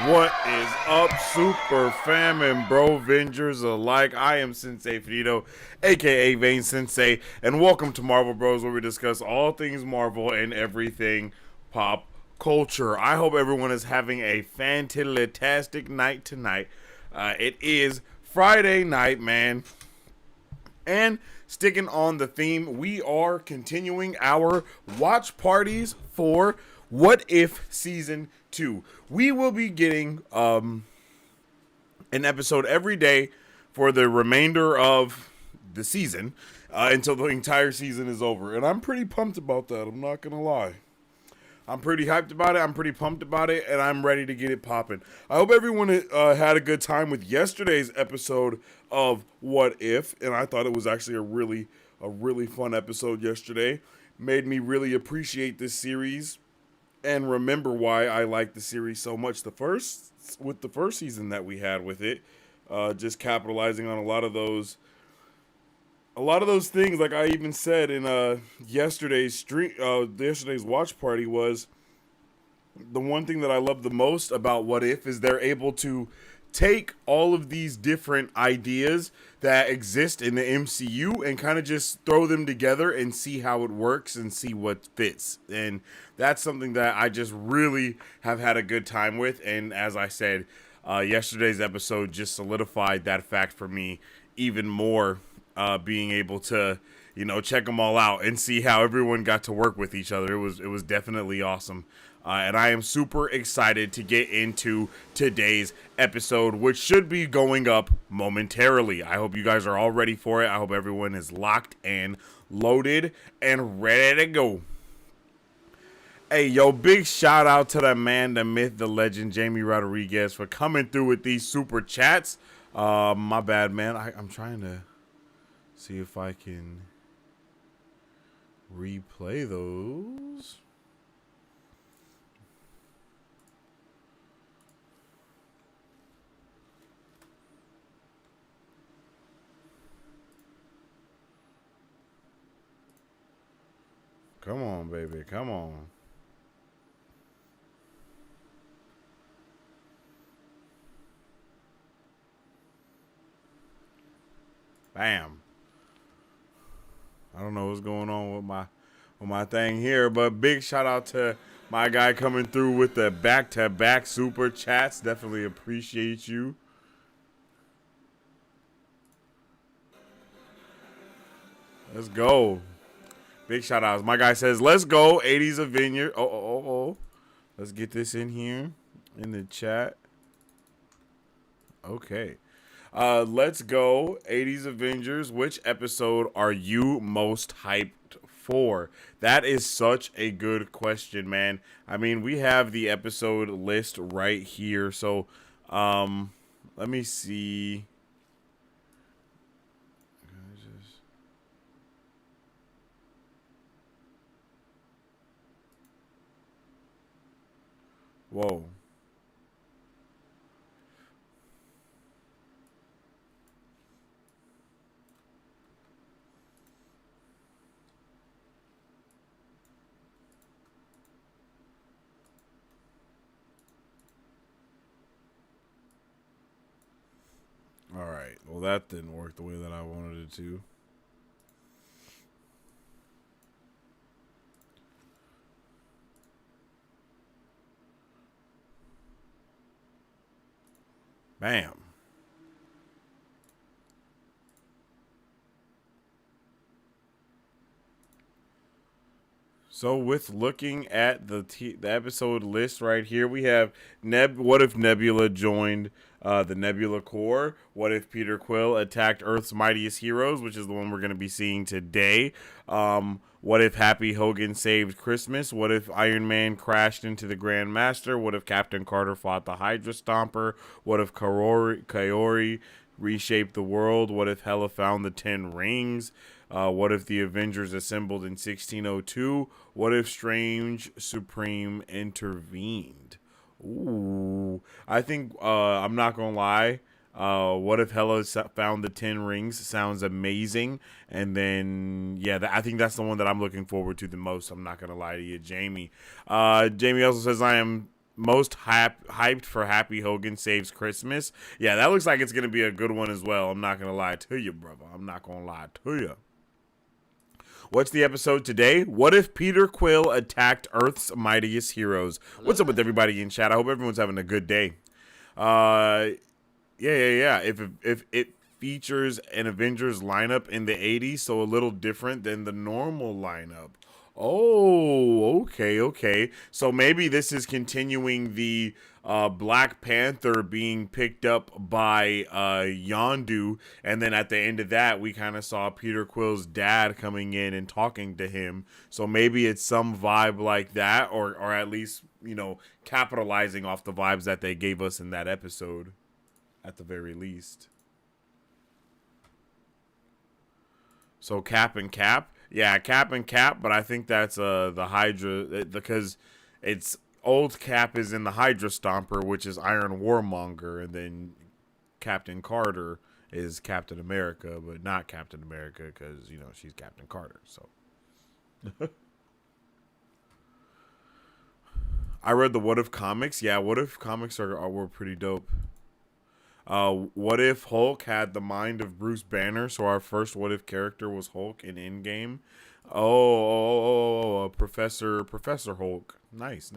What is up, Super Fam and Bro Vengers alike? I am Sensei Finito, aka Vane Sensei, and welcome to Marvel Bros, where we discuss all things Marvel and everything pop culture. I hope everyone is having a fantastic night tonight. It is Friday night, man. And sticking on the theme, we are continuing our watch parties for What If Season 2. We will be getting an episode every day for the remainder of the season until the entire season is over. And I'm pretty pumped about that, I'm not going to lie. I'm pretty hyped about it. I'm pretty pumped about it, and I'm ready to get it popping. I hope everyone had a good time with yesterday's episode of What If, and I thought it was actually a really fun episode yesterday. Made me really appreciate this series and remember why I like the series so much. The first season that we had with it, just capitalizing on a lot of those things, like I even said in yesterday's watch party, was the one thing that I love the most about What If is they're able to take all of these different ideas that exist in the MCU and kind of just throw them together and see how it works and see what fits. And that's something that I just really have had a good time with. And as I said, yesterday's episode just solidified that fact for me even more. Being able to, check them all out and see how everyone got to work with each other. It was definitely awesome. And I am super excited to get into today's episode, which should be going up momentarily. I hope you guys are all ready for it. I hope everyone is locked and loaded and ready to go. Hey, yo, big shout out to the man, the myth, the legend, Jamie Rodriguez, for coming through with these super chats. My bad, man. I'm trying to see if I can replay those. Come on, baby. Come on. Bam. I don't know what's going on with my thing here, but big shout out to my guy coming through with the back-to-back super chats. Definitely appreciate you. Let's go. Big shout outs. My guy says, let's go. 80s of Vineyard. Oh. Let's get this in here in the chat. Okay. Let's go. 80s Avengers. Which episode are you most hyped for? That is such a good question, man. I mean, we have the episode list right here. So, let me see. Whoa. All right. Well, that didn't work the way that I wanted it to. Bam. So with looking at the episode list right here, we have What if Nebula joined the Nebula Corps? What if Peter Quill attacked Earth's Mightiest Heroes, which is the one we're going to be seeing today? What if Happy Hogan saved Christmas? What if Iron Man crashed into the Grand Master? What if Captain Carter fought the Hydra Stomper? What if Kaori reshaped the world? What if Hela found the 10 rings? What if the Avengers assembled in 1602? What if Strange Supreme intervened? Ooh, I think I'm not gonna lie. What if Hela found the 10 rings? Sounds amazing. And then, yeah, I think that's the one that I'm looking forward to the most. I'm not gonna lie to you, Jamie. Jamie also says I am hyped for Happy Hogan Saves Christmas. Yeah, that looks like it's gonna be a good one as well. I'm not gonna lie to you, brother. I'm not gonna lie to you. What's the episode today? What if Peter Quill attacked Earth's mightiest heroes? What's up with everybody in chat? I hope everyone's having a good day. Yeah. If it features an Avengers lineup in the 80s, so a little different than the normal lineup. Oh, okay. So maybe this is continuing the Black Panther being picked up by Yondu, and then at the end of that, we kind of saw Peter Quill's dad coming in and talking to him. So maybe it's some vibe like that, or at least, you know, capitalizing off the vibes that they gave us in that episode, at the very least. So Cap and Cap. Yeah, Cap and Cap, but I think that's the Hydra, because it's old Cap is in the Hydra Stomper, which is Iron Warmonger, and then Captain Carter is Captain America, but not Captain America because, you know, she's Captain Carter. So I read the What If comics. Yeah, What If comics were pretty dope. What if Hulk had the mind of Bruce Banner? So our first What If character was Hulk in Endgame. Professor Hulk. Nice.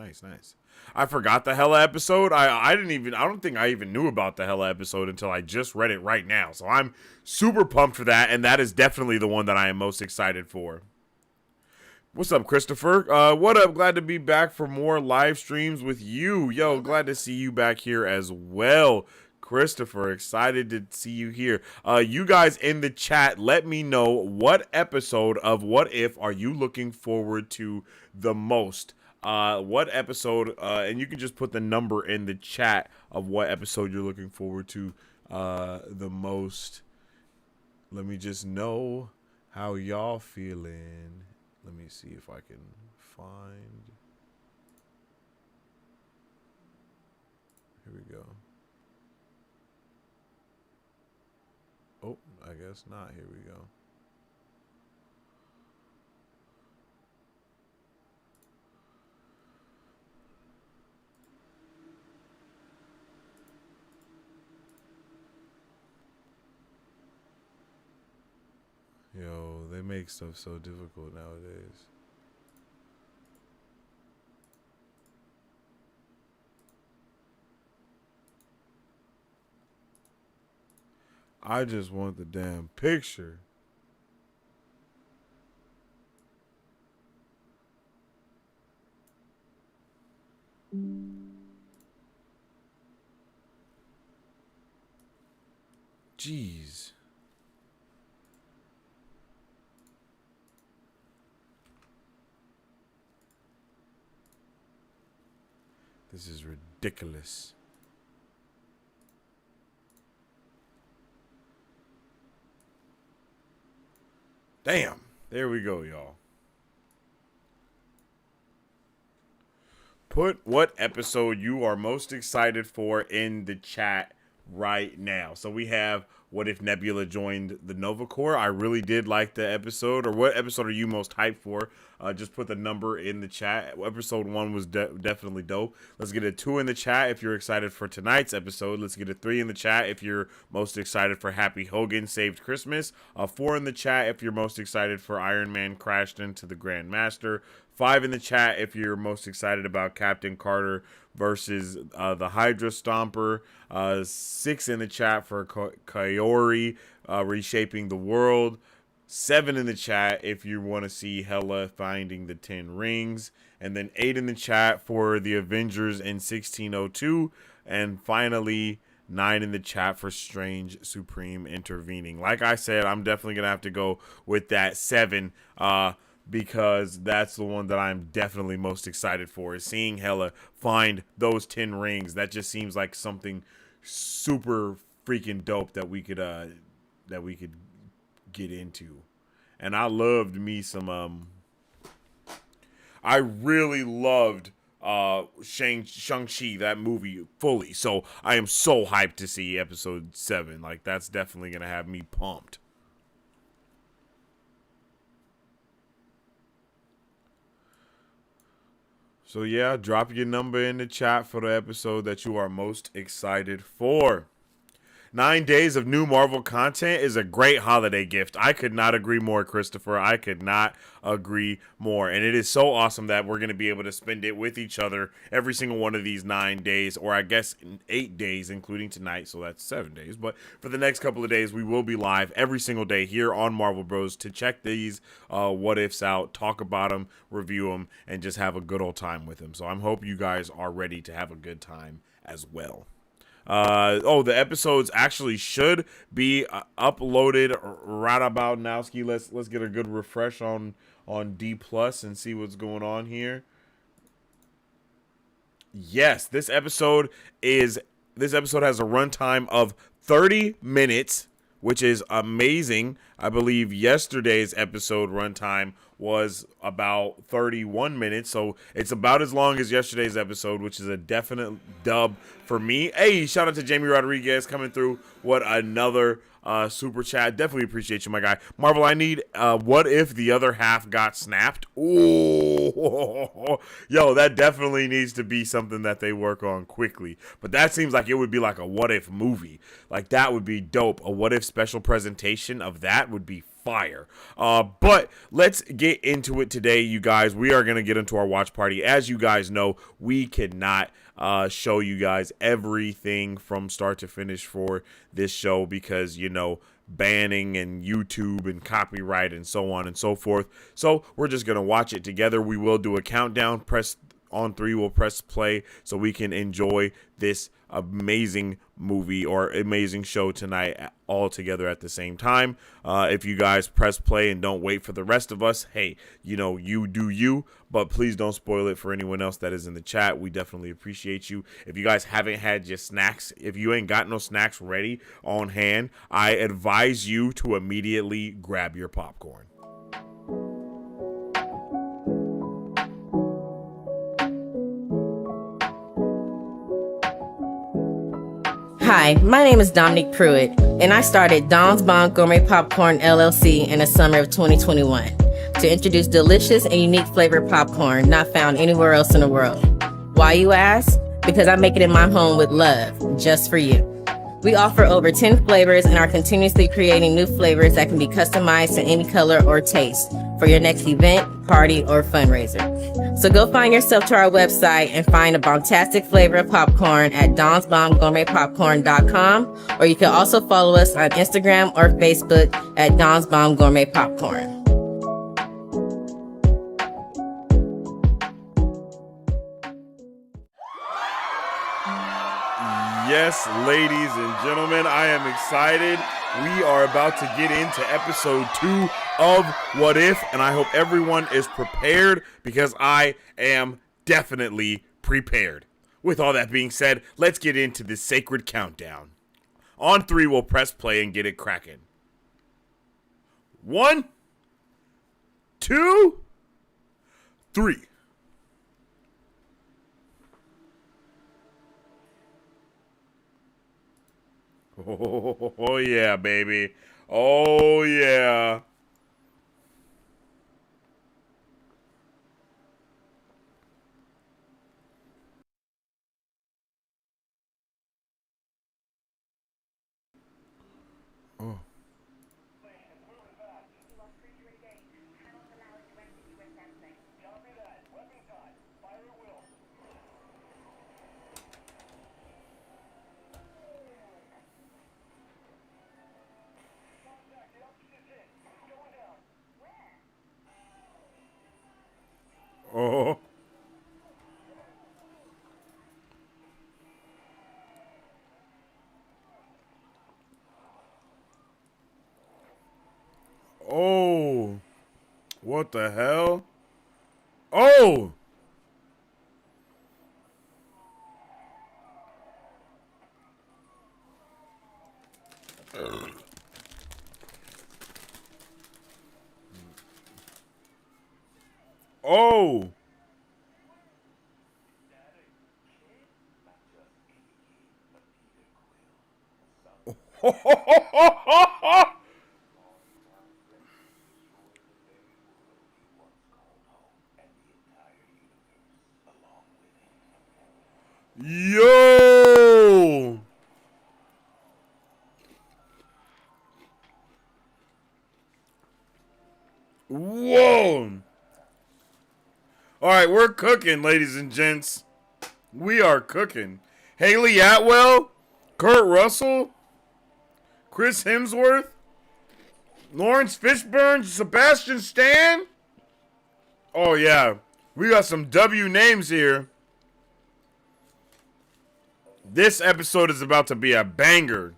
I forgot the Hela episode. I don't think I even knew about the Hela episode until I just read it right now. So I'm super pumped for that, and that is definitely the one that I am most excited for. What's up, Christopher? What up? Glad to be back for more live streams with you. Yo, glad to see you back here as well. Christopher, excited to see you here. You guys in the chat, let me know what episode of What If are you looking forward to the most? What episode, and you can just put the number in the chat of what episode you're looking forward to the most. Let me just know how y'all feeling. Let me see if I can find. Here we go. Oh, I guess not. Here we go. Yo, they make stuff so difficult nowadays. I just want the damn picture. Jeez. This is ridiculous. Damn. There we go, y'all. Put what episode you are most excited for in the chat right now. So we have What If Nebula joined the Nova Corps. I really did like the episode. Or what episode are you most hyped for? Just put the number in the chat. Episode 1 was definitely dope. Let's get a 2 in the chat if you're excited for tonight's episode. Let's get a 3 in the chat if you're most excited for Happy Hogan Saved Christmas. 4 in the chat if you're most excited for Iron Man crashed into the Grand Master. 5 in the chat if you're most excited about Captain Carter versus the Hydra Stomper. 6 in the chat for Kaori reshaping the world. 7 in the chat if you want to see Hela finding the 10 rings. And then 8 in the chat for the Avengers in 1602. And finally, 9 in the chat for Strange Supreme intervening. Like I said, I'm definitely going to have to go with that 7 because that's the one that I'm definitely most excited for, is seeing Hela find those 10 rings. That just seems like something super freaking dope that we could get into. And I loved me some I really loved Shang-Chi, that movie, fully. So I am so hyped to see episode 7. Like, that's definitely gonna have me pumped. So yeah, drop your number in the chat for the episode that you are most excited for. 9 days of new Marvel content is a great holiday gift. I could not agree more, Christopher. I could not agree more. And it is so awesome that we're going to be able to spend it with each other every single one of these 9 days, or I guess 8 days, including tonight. So that's 7 days. But for the next couple of days, we will be live every single day here on Marvel Bros to check these what ifs out, talk about them, review them, and just have a good old time with them. So I hope you guys are ready to have a good time as well. The episodes actually should be uploaded right about now. Ski, let's get a good refresh on D Plus and see what's going on here. Yes, this episode has a runtime of 30 minutes, which is amazing. I believe yesterday's episode runtime was about 31 minutes, so it's about as long as yesterday's episode, which is a definite dub for me. Hey, shout out to Jamie Rodriguez coming through. What another super chat. Definitely appreciate you, my guy. Marvel, I need what if the other half got snapped? Ooh, yo, that definitely needs to be something that they work on quickly. But that seems like it would be like a what if movie. Like that would be dope. A what if special presentation of that would be fire. But let's get into it today, you guys. We are going to get into our watch party. As you guys know, we cannot show you guys everything from start to finish for this show because, you know, banning and YouTube and copyright and so on and so forth. So we're just going to watch it together. We will do a countdown. Press on 3, we'll press play so we can enjoy this amazing movie or amazing show tonight all together at the same time. If you guys press play and don't wait for the rest of us, hey, you know, you do you, but please don't spoil it for anyone else that is in the chat. We definitely appreciate you. If you guys haven't had your snacks, if you ain't got no snacks ready on hand, I advise you to immediately grab your popcorn. Hi, my name is Dominique Pruitt, and I started Don's Bon Gourmet Popcorn LLC in the summer of 2021 to introduce delicious and unique flavored popcorn not found anywhere else in the world. Why, you ask? Because I make it in my home with love, just for you. We offer over 10 flavors and are continuously creating new flavors that can be customized to any color or taste for your next event, party, or fundraiser. So go find yourself to our website and find a bombastic flavor of popcorn at donsbombgourmetpopcorn.com, or you can also follow us on Instagram or Facebook at Don's Bomb Gourmet Popcorn. Yes, ladies and gentlemen, I am excited. We are about to get into episode 2 of What If, and I hope everyone is prepared because I am definitely prepared. With all that being said, let's get into this sacred countdown. On 3, we'll press play and get it cracking. 1, 2, 3. Oh, yeah, baby. Oh, yeah. Oh. Oh. Oh. What the hell? Oh. Oh. Yo! Whoa! Alright, we're cooking, ladies and gents. We are cooking. Haley Atwell, Kurt Russell, Chris Hemsworth, Lawrence Fishburne, Sebastian Stan. Oh, yeah. We got some W names here. This episode is about to be a banger.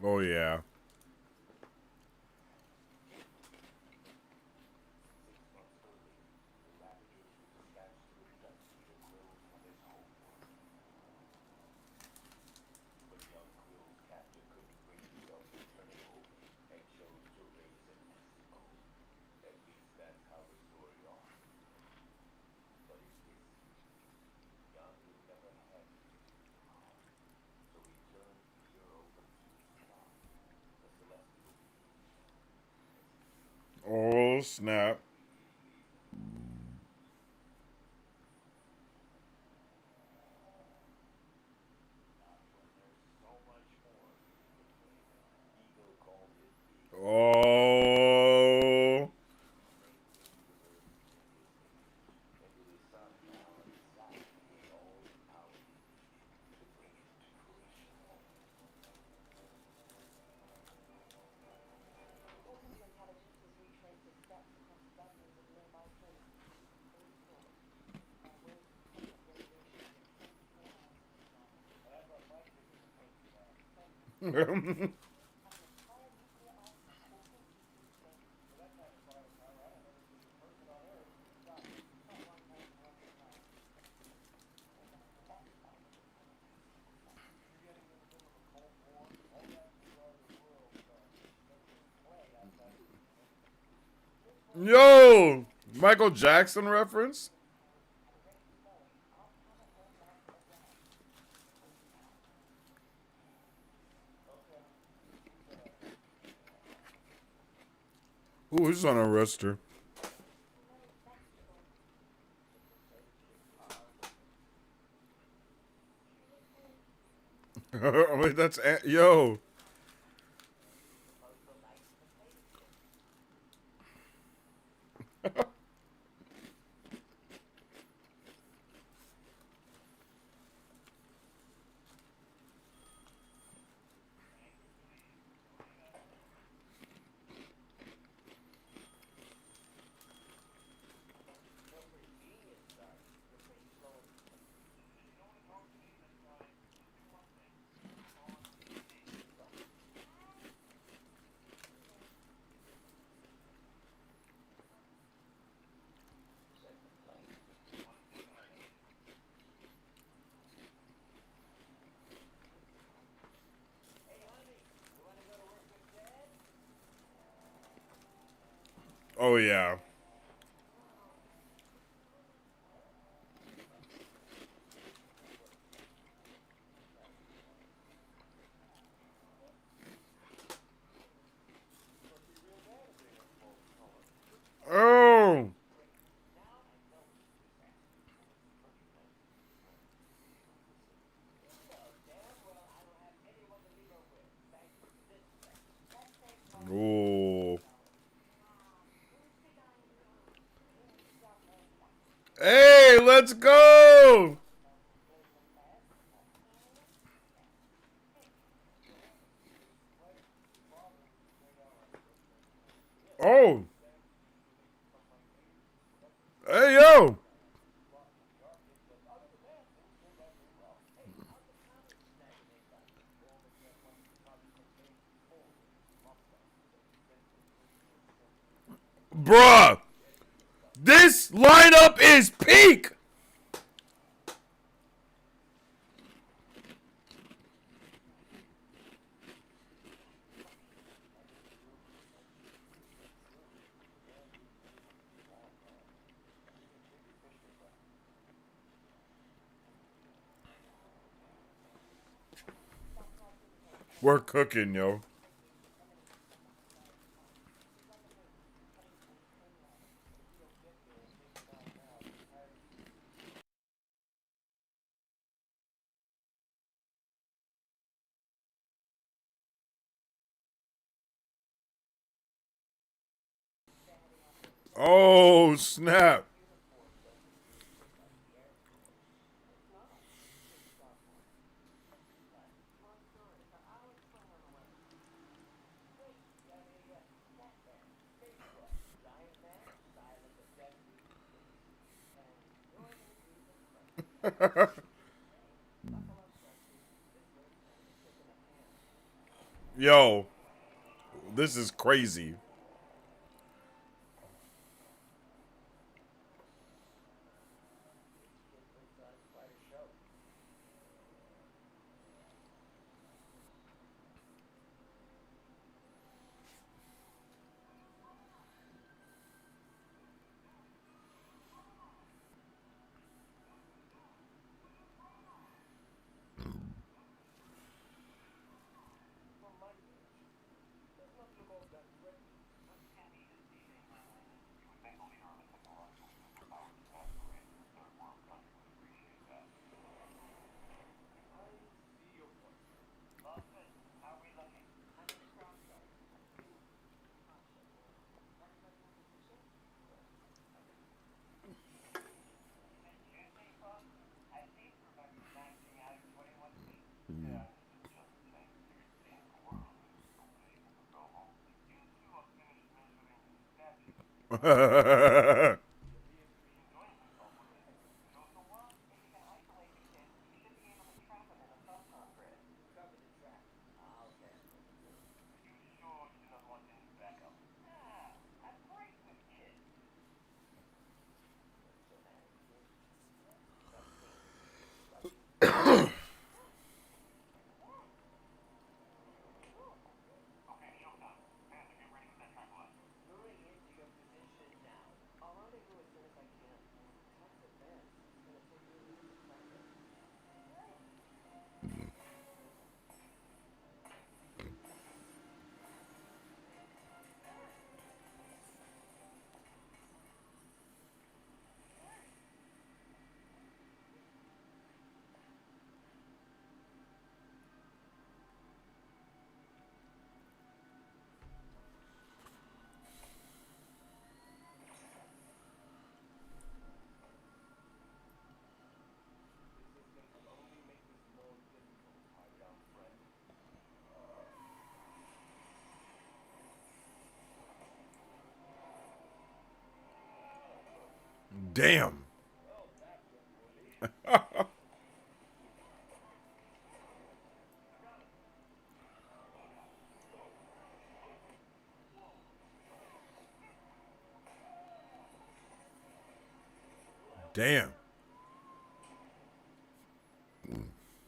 Oh, yeah. Oh, snap. Oh. Yo! Michael Jackson reference? Ooh, who's on a roster? Wait, that's yo. Oh yeah. Oh. Oh. Hey, let's go. Oh. Hey yo. Bruh. This lineup is peak. We're cooking, yo. Oh, snap. Yo, this is crazy. Damn. Damn.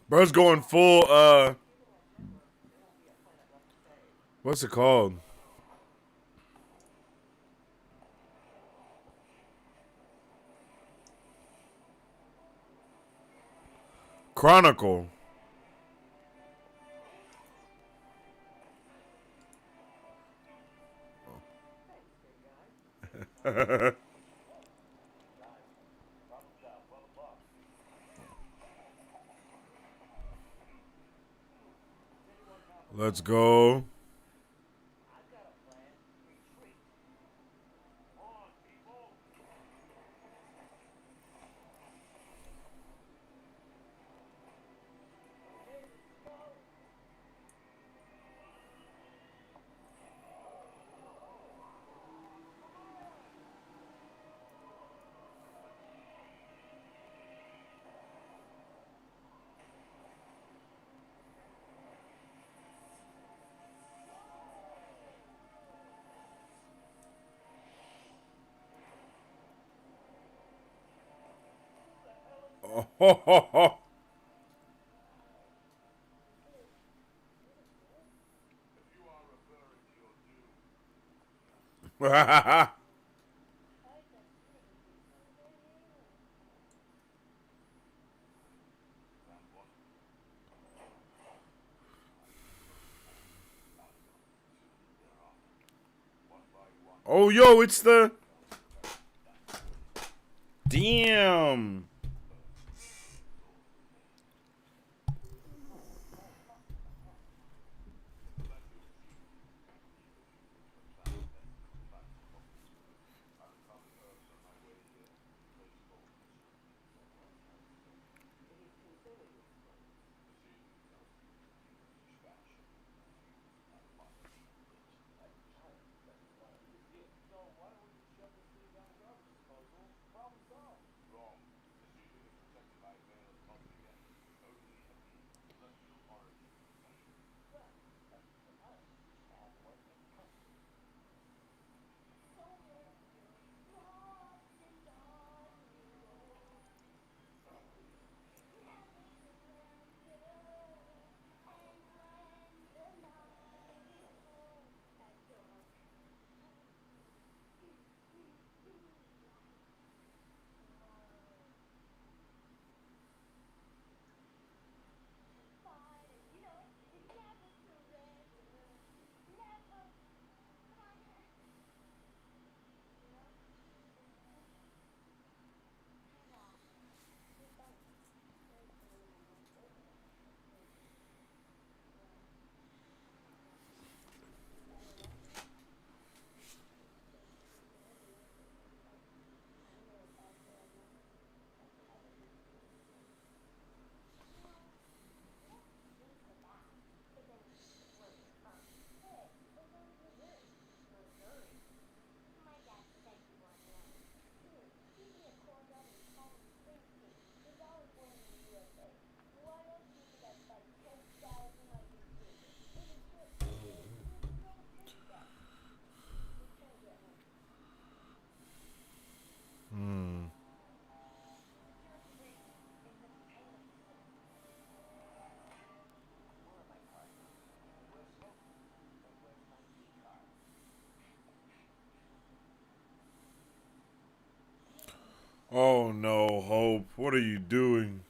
Bro's going full, what's it called? Chronicle. Let's go. Oh, Oh, yo, it's the. Damn. Oh no, Hope. What are you doing?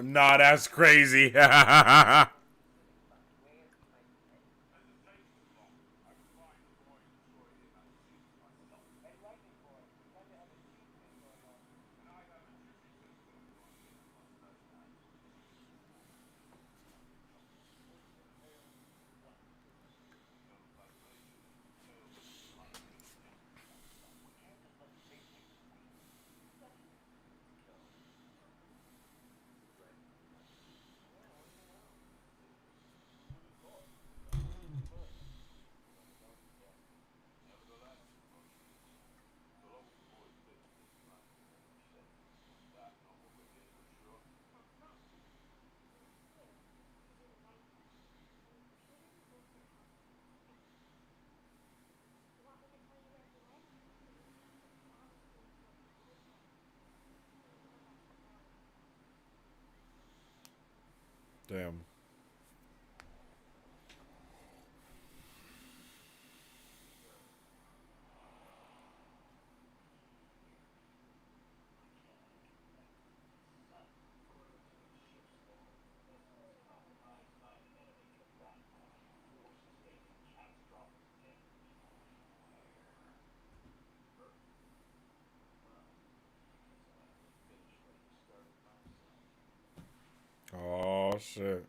Nah, that's crazy. Damn. Oh shit.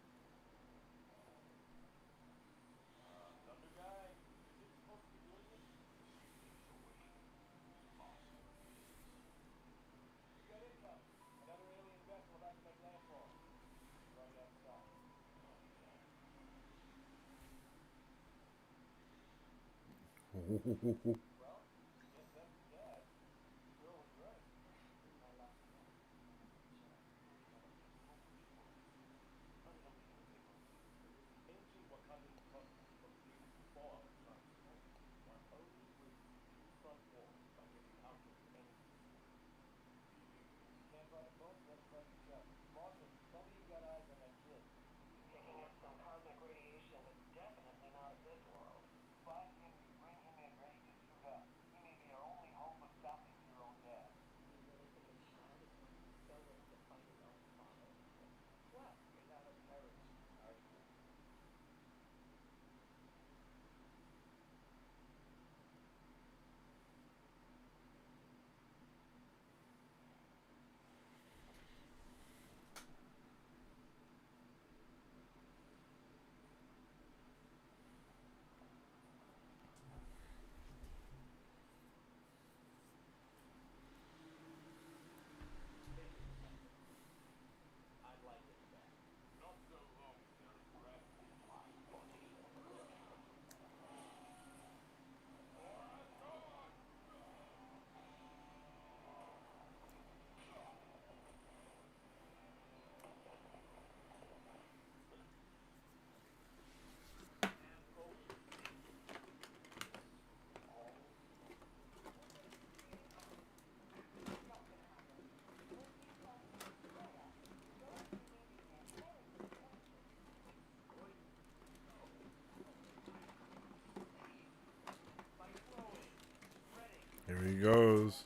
Here he goes.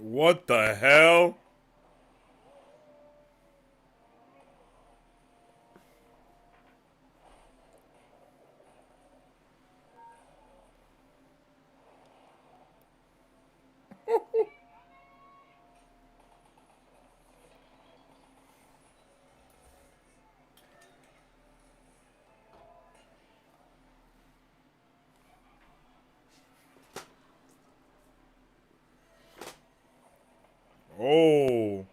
What the hell? Oh.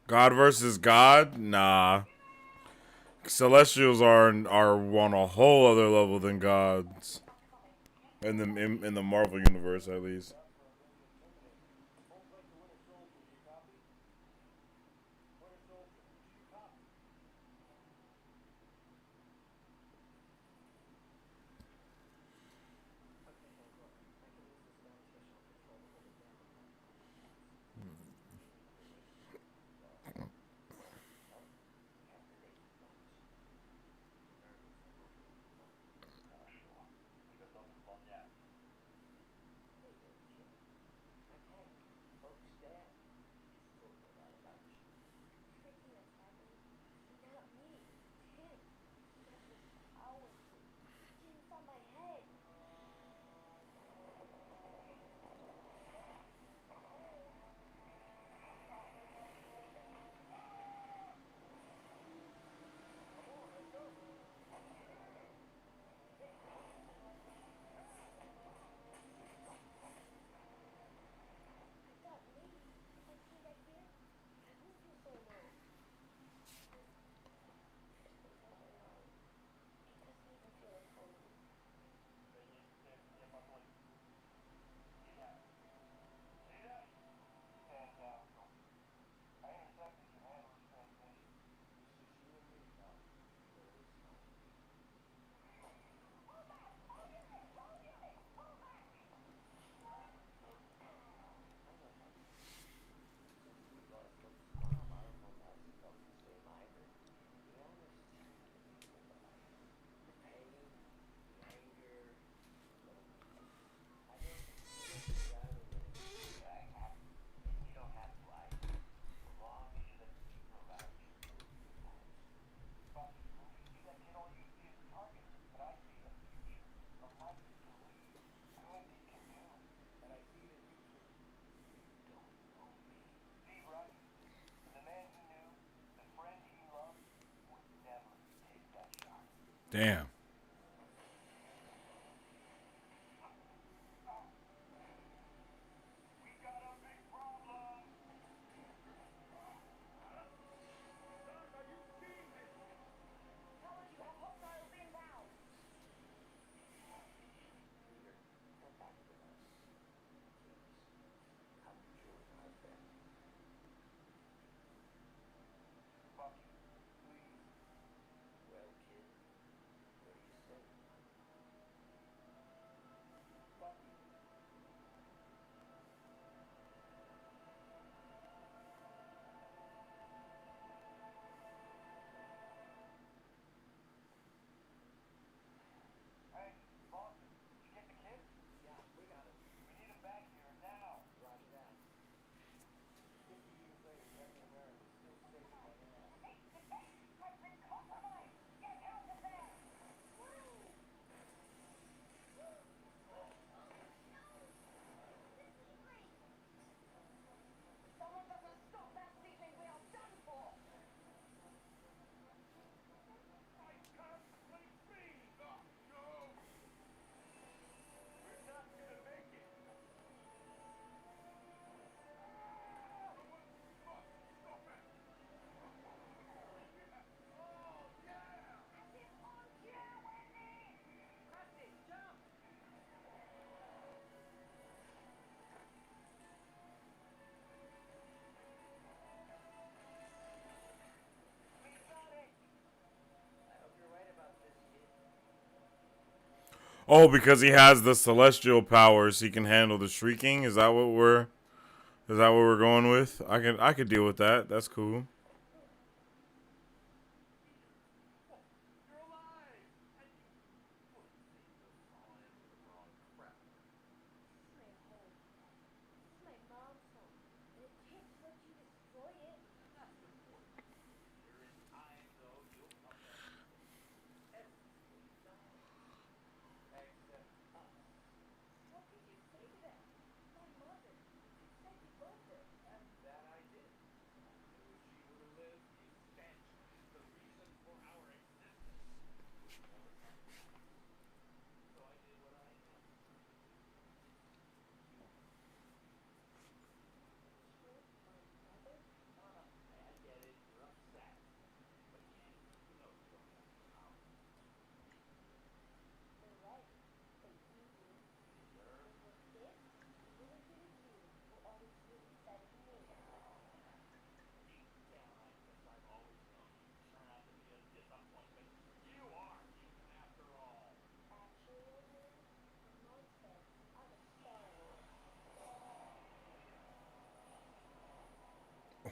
God versus God? Nah. Celestials are on a whole other level than gods. In the Marvel universe, at least. Damn. Oh, because he has the celestial powers, he can handle the shrieking. Is that what we're going with? I could deal with that. That's cool.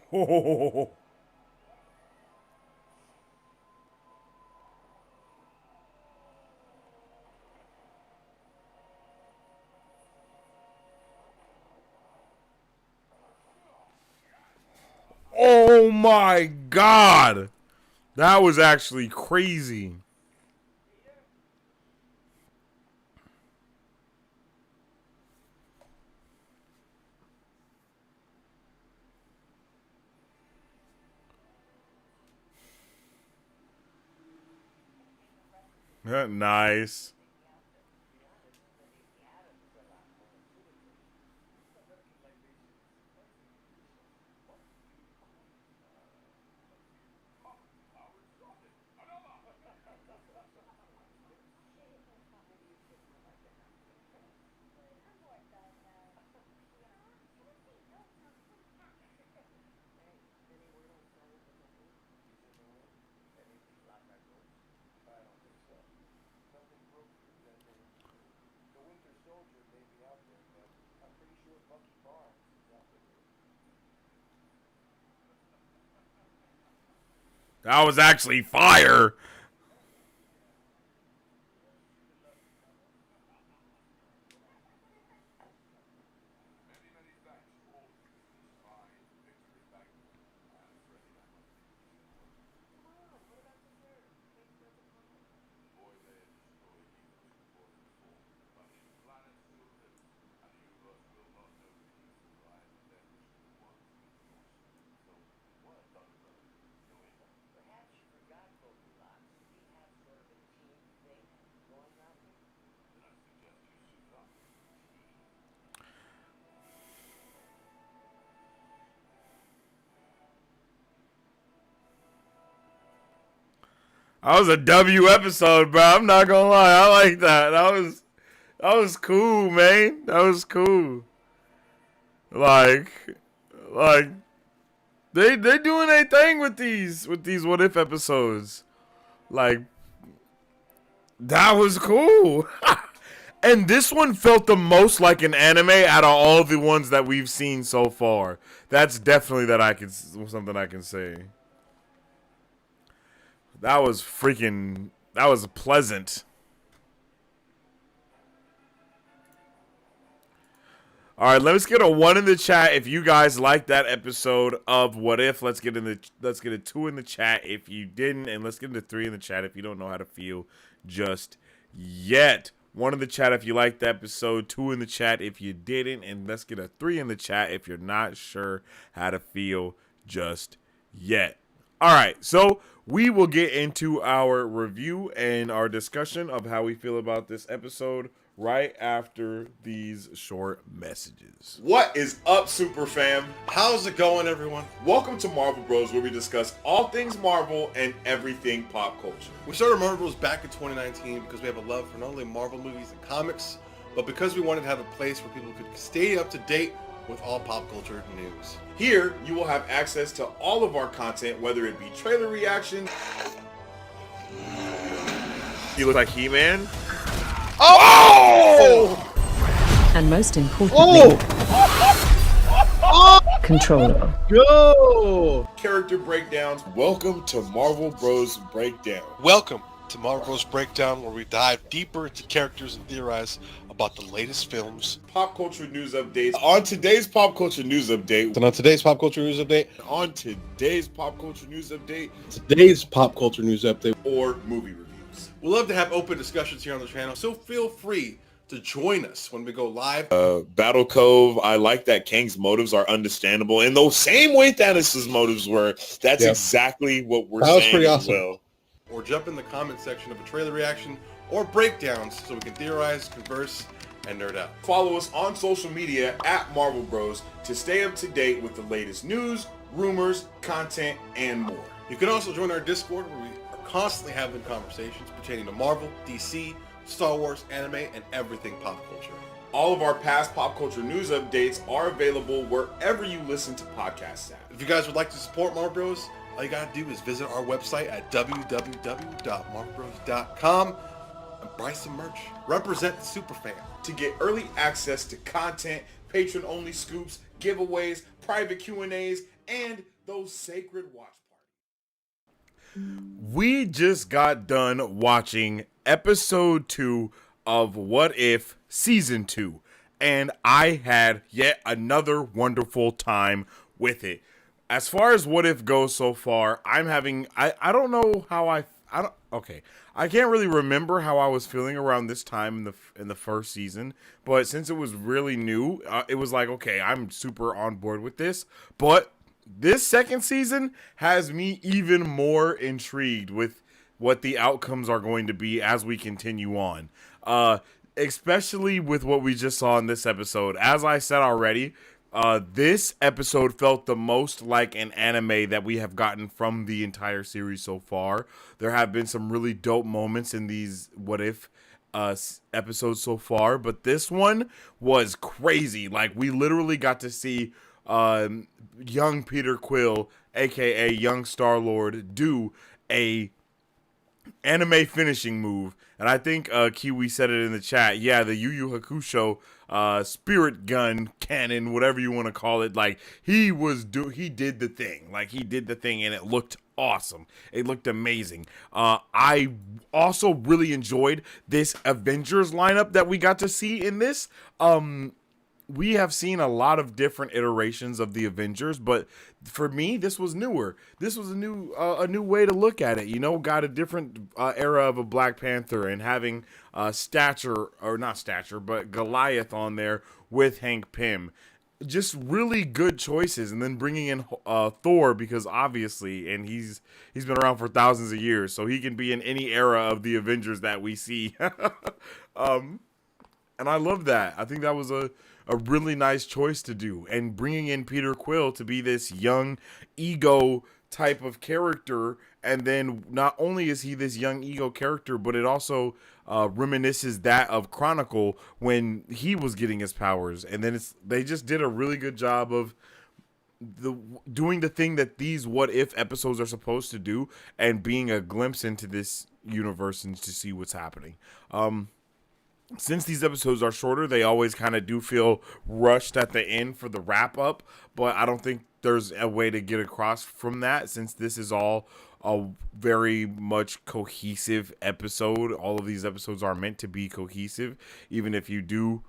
Oh my god! That was actually crazy. Nice. That was actually fire. That was a W episode, bro. I'm not gonna lie. I like that. That was cool, man. That was cool. Like, like they doing a thing with these what if episodes. Like, that was cool. And this one felt the most like an anime out of all the ones that we've seen so far. That's definitely something I can say. That was pleasant. All right, let's get a 1 in the chat if you guys liked that episode of What If. Let's get a 2 in the chat if you didn't, and let's get a 3 in the chat if you don't know how to feel just yet. 1 in the chat if you liked the episode, 2 in the chat if you didn't, and let's get a 3 in the chat if you're not sure how to feel just yet. All right, so we will get into our review and our discussion of how we feel about this episode right after these short messages. What is up, Super Fam? How's it going, everyone? Welcome to Marvel Bros, where we discuss all things Marvel and everything pop culture. We started Marvel Bros back in 2019 because we have a love for not only Marvel movies and comics, but because we wanted to have a place where people could stay up to date with all pop culture news. Here, you will have access to all of our content, whether it be trailer reaction. You look like He-Man. Oh! And most importantly, controllable. Go! Character breakdowns. Welcome to Marvel Bros Breakdown. Welcome to Marvel Bros Breakdown, where we dive deeper into characters and theorize about the latest films. Pop culture news updates. On today's pop culture news update. And on today's pop culture news update. On today's pop culture news update. Today's pop culture news update. Or movie reviews. We love to have open discussions here on the channel, so feel free to join us when we go live. Battle Cove, I like that Kang's motives are understandable in the same way Thanos' motives were. That's exactly what we're saying. That was pretty awesome. Well. Or jump in the comment section of a trailer reaction or breakdowns so we can theorize, converse, and nerd out. Follow us on social media at Marvel Bros to stay up to date with the latest news, rumors, content, and more. You can also join our Discord, where we are constantly having conversations pertaining to Marvel, DC, Star Wars, anime, and everything pop culture. All of our past pop culture news updates are available wherever you listen to podcasts at. If you guys would like to support Marvel Bros, all you gotta do is visit our website at www.marvelbros.com and buy some merch. Represent the superfan. To get early access to content, patron-only scoops, giveaways, private Q&As, and those sacred watch parties. We just got done watching episode 2 of What If Season 2, and I had yet another wonderful time with it. As far as What If goes so far, I'm having, I don't know how I can't really remember how I was feeling around this time in the first season, but since it was really new, it was like, okay, I'm super on board with this. But this second season has me even more intrigued with what the outcomes are going to be as we continue on. Especially with what we just saw in this episode. As I said already, this episode felt the most like an anime that we have gotten from the entire series so far. There have been some really dope moments in these What If episodes so far, but this one was crazy. Like, we literally got to see young Peter Quill, aka young Star-Lord, do a anime finishing move. And I think Kiwi said it in the chat. Yeah, the Yu Yu Hakusho spirit gun cannon, whatever you want to call it. Like, he did the thing. Like, he did the thing, and it looked awesome. It looked amazing. I also really enjoyed this Avengers lineup that we got to see in this. We have seen a lot of different iterations of the Avengers, but for me, this was newer. This was a new way to look at it. You know, got a different era of a Black Panther, and having Goliath on there with Hank Pym. Just really good choices, and then bringing in Thor, because obviously, and he's been around for thousands of years, so he can be in any era of the Avengers that we see. And I love that. I think that was a really nice choice to do, and bringing in Peter Quill to be this young ego type of character, and then not only is he this young ego character, but it also reminisces that of Chronicle when he was getting his powers, and then they just did a really good job of doing the thing that these what if episodes are supposed to do, and being a glimpse into this universe and to see what's happening. Since these episodes are shorter, they always kind of do feel rushed at the end for the wrap up, but I don't think there's a way to get across from that, since this is all a very much cohesive episode. All of these episodes are meant to be cohesive, even if you do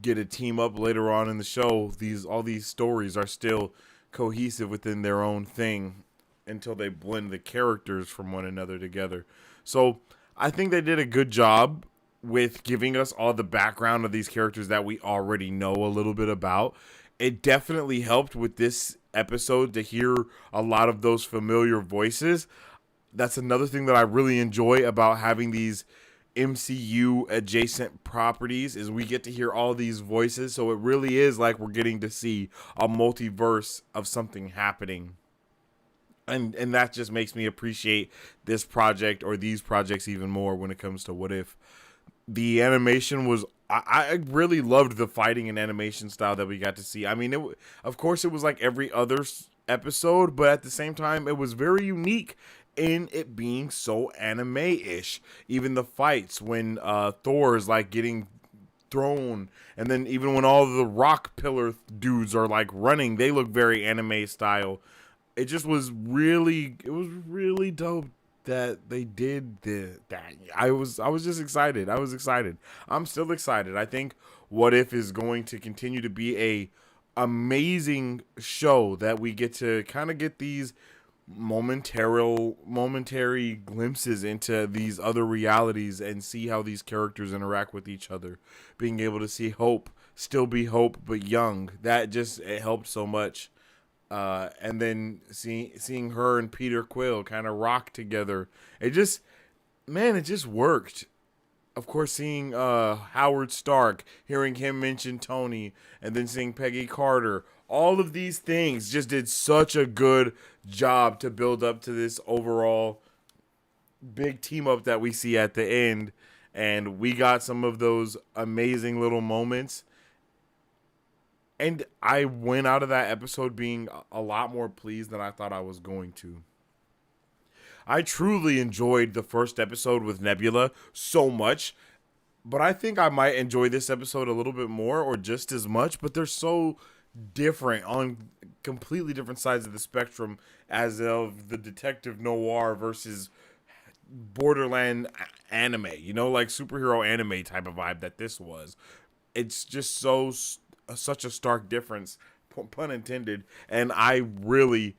get a team up later on in the show. All these stories are still cohesive within their own thing until they blend the characters from one another together. So I think they did a good job with giving us all the background of these characters that we already know a little bit about. It definitely helped with this episode to hear a lot of those familiar voices. That's another thing that I really enjoy about having these MCU adjacent properties, is we get to hear all these voices. So it really is like we're getting to see a multiverse of something happening. And that just makes me appreciate this project, or these projects, even more when it comes to What If. The animation was, I really loved the fighting and animation style that we got to see. I mean, of course it was like every other episode, but at the same time it was very unique in it being so anime-ish. Even the fights when Thor is like getting thrown, and then even when all the rock pillar dudes are like running, they look very anime style. It just was really dope that they did that. I was just excited. I was excited. I'm still excited. I think What If is going to continue to be a amazing show that we get to kind of get these momentary glimpses into these other realities and see how these characters interact with each other. Being able to see Hope still be Hope but young, it helped so much. And then seeing her and Peter Quill kind of rock together, it just worked. Of course, seeing Howard Stark, hearing him mention Tony, and then seeing Peggy Carter, all of these things just did such a good job to build up to this overall big team up that we see at the end. And we got some of those amazing little moments. And I went out of that episode being a lot more pleased than I thought I was going to. I truly enjoyed the first episode with Nebula so much, but I think I might enjoy this episode a little bit more, or just as much, but they're so different, on completely different sides of the spectrum, as of the detective noir versus borderland anime, like superhero anime type of vibe that this was. It's just such a stark difference, pun intended, and I really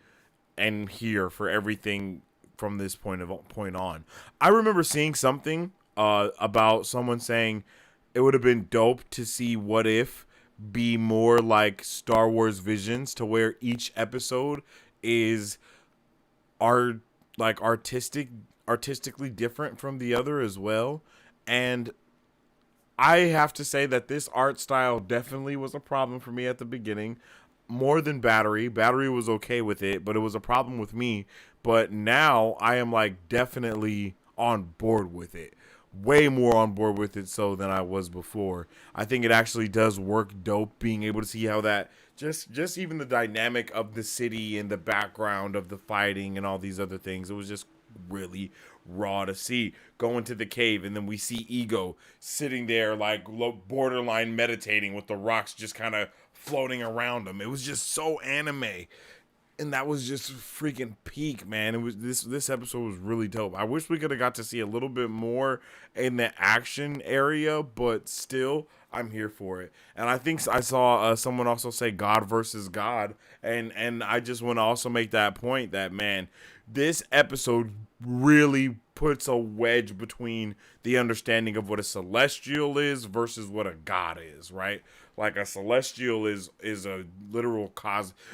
am here for everything from this point on. I remember seeing something about someone saying it would have been dope to see What If be more like Star Wars Visions, to where each episode is artistically different from the other as well. And I have to say that this art style definitely was a problem for me at the beginning, more than Battery. Battery was okay with it, but it was a problem with me. But now I am like definitely on board with it. Way more on board with it so than I was before. I think it actually does work dope, being able to see how that just even the dynamic of the city and the background of the fighting and all these other things. It was just really raw to see. Going to the cave, and then we see Ego sitting there like borderline meditating with the rocks just kind of floating around him. It was just so anime. And that was just freaking peak, man. It was this episode was really dope. I wish we could have got to see a little bit more in the action area, but still, I'm here for it. And I think I saw someone also say God versus God, and I just want to also make that point that, man, this episode really puts a wedge between the understanding of what a celestial is versus what a god is, right? Like a celestial is a literal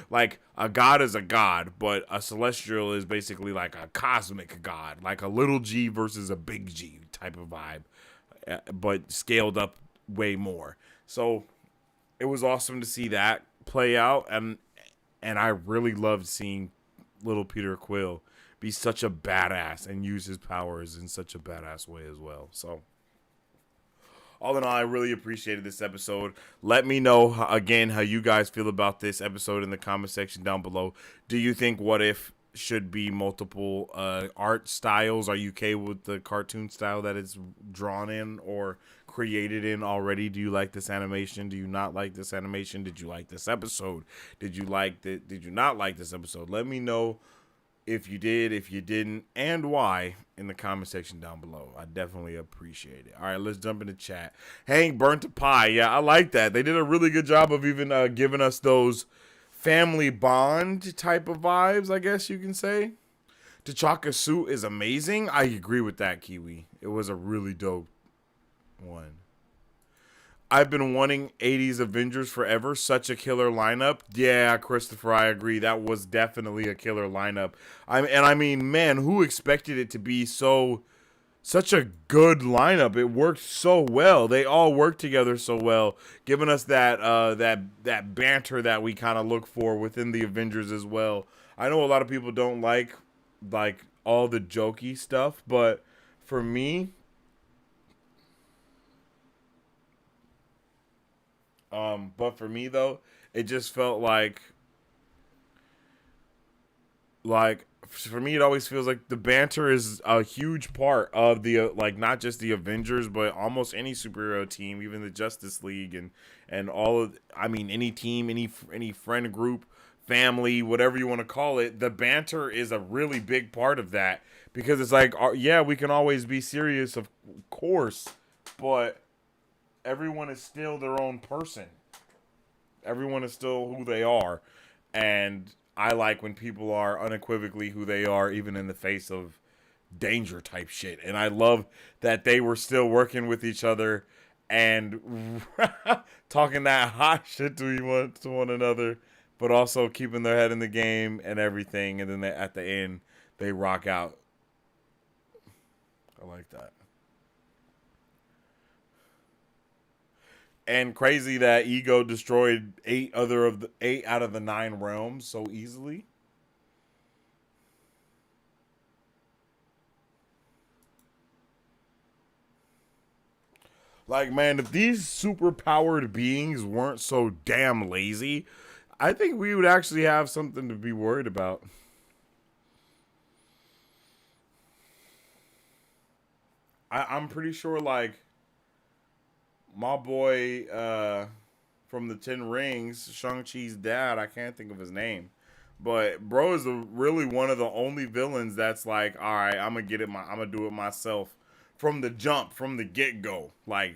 like a god is a god, but a celestial is basically like a cosmic god, like a little g versus a big G type of vibe, but scaled up way more. So it was awesome to see that play out, and I really loved seeing little Peter Quill be such a badass and use his powers in such a badass way as well. So, all in all, I really appreciated this episode. Let me know, again, how you guys feel about this episode in the comment section down below. Do you think What If should be multiple art styles? Are you okay with the cartoon style that it's drawn in or created in already? Do you like this animation? Do you not like this animation? Did you like this episode? Did you not like this episode? Let me know if you did, if you didn't, and why in the comment section down below. I definitely appreciate it. All right, let's jump into chat. Hank burnt a pie. Yeah, I like that. They did a really good job of even giving us those family bond type of vibes, I guess you can say. T'Chaka's suit is amazing. I agree with that, Kiwi. It was a really dope one. I've been wanting 80s Avengers forever. Such a killer lineup. Yeah, Christopher, I agree. That was definitely a killer lineup. I mean, man, who expected it to be such a good lineup? It worked so well. They all worked together so well, giving us that that banter that we kind of look for within the Avengers as well. I know a lot of people don't like all the jokey stuff, but for me, though, it just felt like for me, it always feels like the banter is a huge part of the not just the Avengers, but almost any superhero team, even the Justice League and all of, I mean, any team, any friend group, family, whatever you want to call it. The banter is a really big part of that, because it's like, yeah, we can always be serious, of course, but everyone is still their own person. Everyone is still who they are, and I like when people are unequivocally who they are, even in the face of danger type shit. And I love that they were still working with each other and talking that hot shit to one another, but also keeping their head in the game and everything. And then at the end, they rock out. I like that. And crazy that Ego destroyed 8 out of the 9 realms so easily. Like, man, if these super powered beings weren't so damn lazy, I think we would actually have something to be worried about. I'm pretty sure, like, my boy from the 10 Rings, Shang-Chi's dad, I can't think of his name, but bro is really one of the only villains that's like, all right, I'm gonna do it myself from the jump, from the get-go. Like,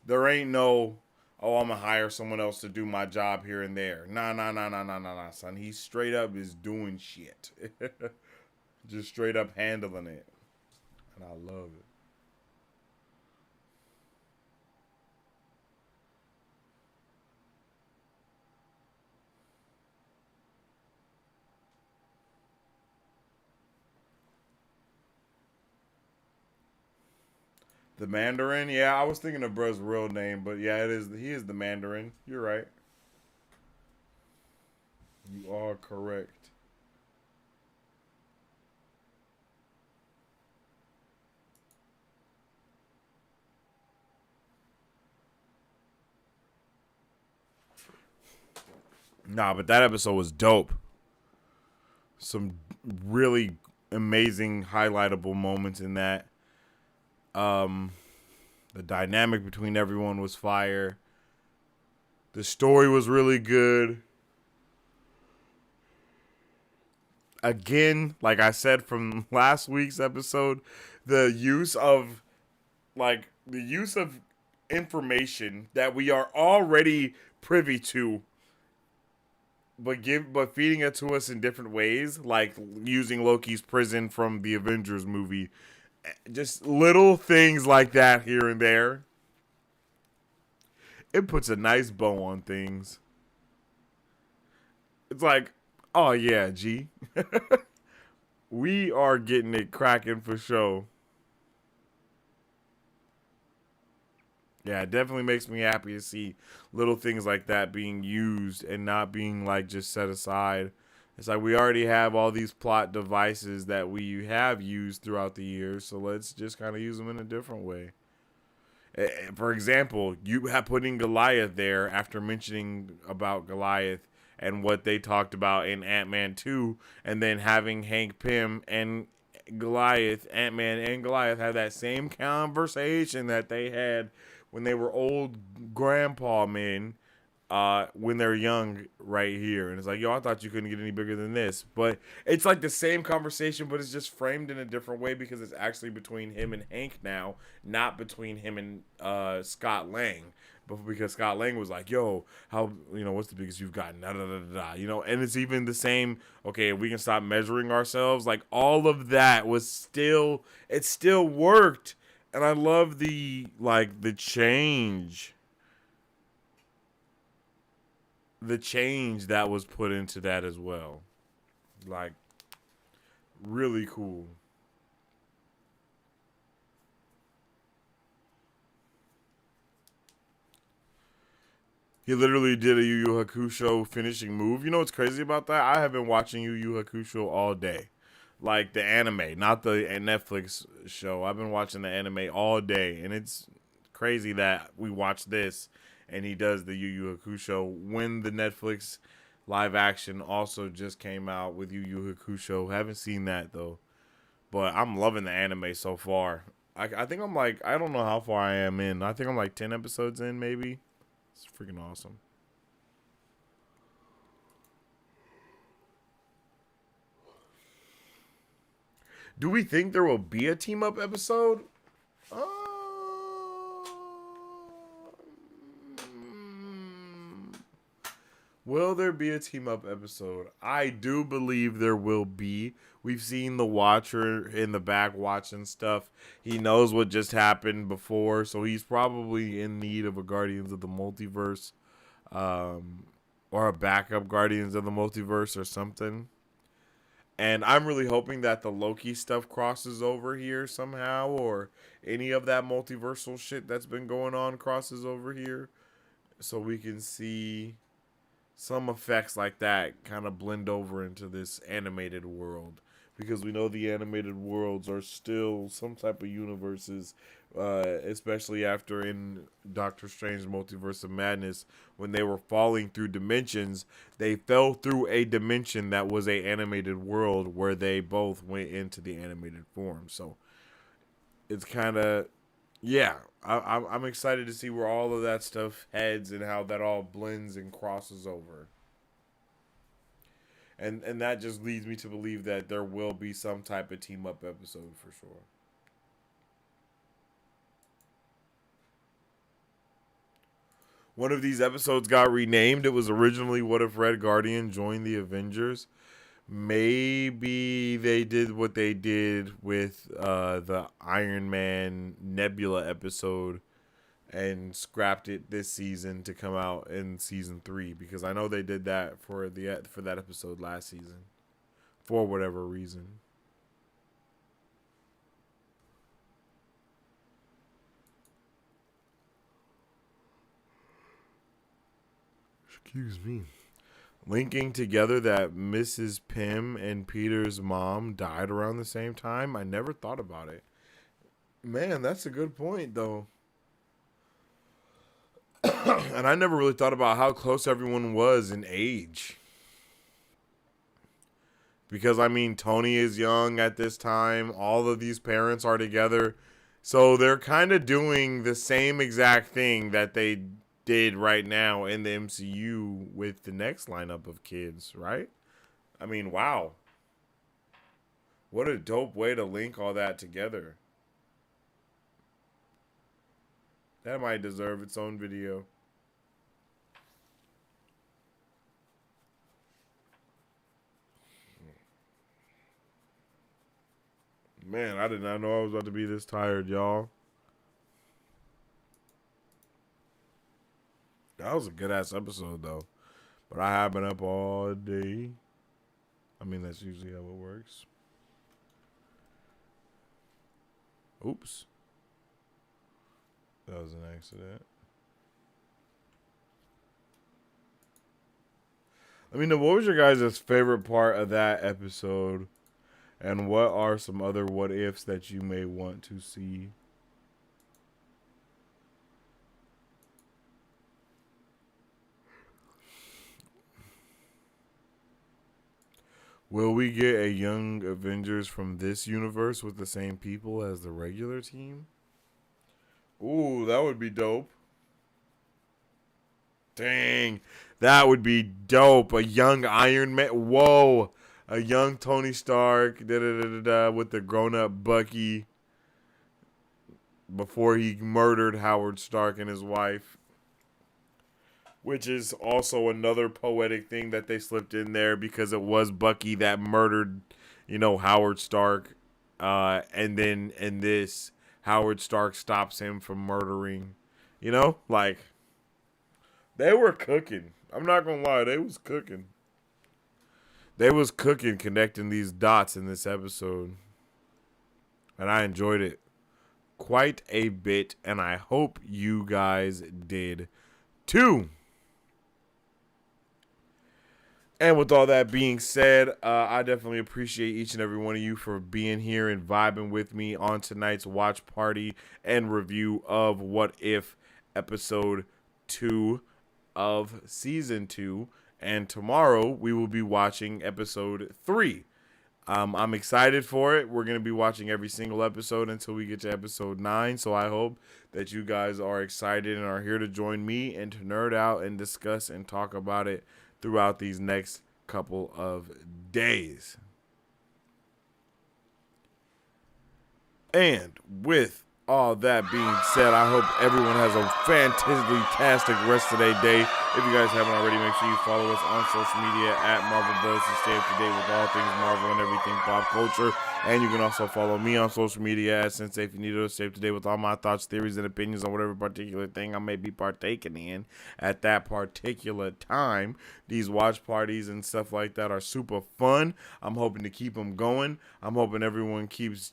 there ain't no, oh, I'm gonna hire someone else to do my job here and there. Nah, son. He straight up is doing shit. Just straight up handling it. And I love it. The Mandarin? Yeah, I was thinking of bro's real name, but yeah, he is the Mandarin. You're right. You are correct. Nah, but that episode was dope. Some really amazing, highlightable moments in that. The dynamic between everyone was fire. The story was really good. Again, like I said from last week's episode, the use of information that we are already privy to, but feeding it to us in different ways, like using Loki's prison from the Avengers movie. Just little things like that here and there. It puts a nice bow on things. It's like, oh yeah, G. We are getting it cracking for sure. Yeah, it definitely makes me happy to see little things like that being used and not being like just set aside It's like we already have all these plot devices that we have used throughout the years, so let's just kind of use them in a different way. For example, you have putting Goliath there after mentioning about Goliath and what they talked about in Ant-Man 2, and then having Hank Pym and Goliath, Ant-Man and Goliath have that same conversation that they had when they were old grandpa men when they're young right here. And it's like, yo, I thought you couldn't get any bigger than this. But it's like the same conversation, but it's just framed in a different way because it's actually between him and Hank now, not between him and Scott Lang. But because Scott Lang was like, yo, how, what's the biggest you've gotten? Da, da, da, da, da. And it's even the same, okay, we can stop measuring ourselves. Like, all of that was still, it still worked. And I love the change. The change that was put into that as well. Like, really cool. He literally did a Yu Yu Hakusho finishing move. You know what's crazy about that? I have been watching Yu Yu Hakusho all day. Like the anime, not the Netflix show. I've been watching the anime all day. And it's crazy that we watch this and he does the Yu Yu Hakusho when the Netflix live action also just came out with Yu Yu Hakusho. Haven't seen that though. But I'm loving the anime so far. I think I'm like, I don't know how far I am in. I think I'm like 10 episodes in maybe. It's freaking awesome. Do we think there will be a team up episode? Will there be a team up episode? I do believe there will be. We've seen the Watcher in the back watching stuff. He knows what just happened before, so he's probably in need of a Guardians of the Multiverse, or a backup Guardians of the Multiverse or something. And I'm really hoping that the Loki stuff crosses over here somehow, or any of that multiversal shit that's been going on crosses over here, so we can see some effects like that kind of blend over into this animated world, because we know the animated worlds are still some type of universes, especially after in Doctor Strange Multiverse of Madness, when they were falling through dimensions, they fell through a dimension that was a animated world where they both went into the animated form. So it's kind of, yeah, I'm excited to see where all of that stuff heads and how that all blends and crosses over. And that just leads me to believe that there will be some type of team up episode for sure. One of these episodes got renamed. It was originally What If Red Guardian joined the Avengers. Maybe they did what they did with the Iron Man Nebula episode and scrapped it this season to come out in season 3, because I know they did that for that episode last season for whatever reason. Excuse me. Linking together that Mrs. Pym and Peter's mom died around the same time. I never thought about it. Man, that's a good point, though. And I never really thought about how close everyone was in age. Because, I mean, Tony is young at this time. All of these parents are together. So they're kind of doing the same exact thing that they did right now in the MCU with the next lineup of kids, right? I mean, wow. What a dope way to link all that together. That might deserve its own video. Man, I did not know I was about to be this tired, y'all. That was a good-ass episode, though. But I have been up all day. I mean, that's usually how it works. Oops. That was an accident. I mean, what was your guys' favorite part of that episode? And what are some other what ifs that you may want to see? Will we get a young Avengers from this universe with the same people as the regular team? Ooh, that would be dope. Dang, that would be dope. A young Iron Man. Whoa. A young Tony Stark with the grown-up Bucky before he murdered Howard Stark and his wife. Which is also another poetic thing that they slipped in there because it was Bucky that murdered, Howard Stark. And then in this, Howard Stark stops him from murdering. Like, they were cooking. I'm not going to lie. They was cooking. They was cooking, connecting these dots in this episode. And I enjoyed it quite a bit. And I hope you guys did too. And with all that being said, I definitely appreciate each and every one of you for being here and vibing with me on tonight's watch party and review of What If episode 2 of season 2. And tomorrow we will be watching episode 3. I'm excited for it. We're going to be watching every single episode until we get to episode 9. So I hope that you guys are excited and are here to join me and to nerd out and discuss and talk about it throughout these next couple of days. And with all that being said, I hope everyone has a fantastic rest of their day. If you guys haven't already, make sure you follow us on social media at Marvel Bros to stay up to date with all things Marvel and everything pop culture. And you can also follow me on social media at Sensei Finito to stay up to date with all my thoughts, theories, and opinions on whatever particular thing I may be partaking in at that particular time. These watch parties and stuff like that are super fun. I'm hoping to keep them going. I'm hoping everyone keeps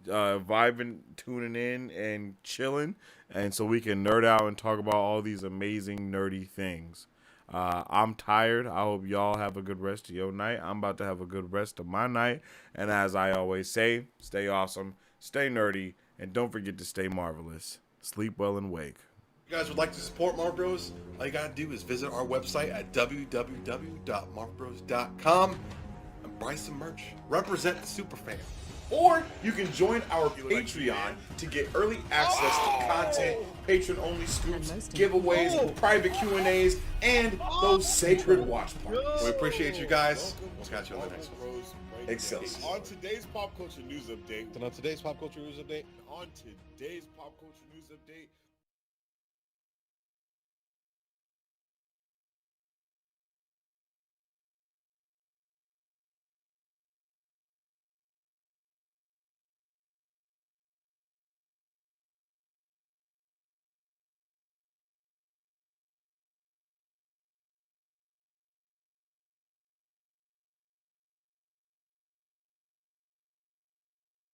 vibing, tuning in, and chilling, and so we can nerd out and talk about all these amazing nerdy things. I'm tired. I hope y'all have a good rest of your night. I'm about to have a good rest of my night, and as I always say, stay awesome, stay nerdy, and don't forget to stay marvelous. Sleep well and wake. If you guys would like to support Marvel Bros, all you gotta do is visit our website at www.marvelbros.com and buy some merch. Represent the superfan. Or you can join our Patreon to get early access to content, patron-only scoops, giveaways, private Q&As, and those sacred watch parties. We appreciate you guys. We'll catch you on the next one. Excelsior. On today's pop culture news update,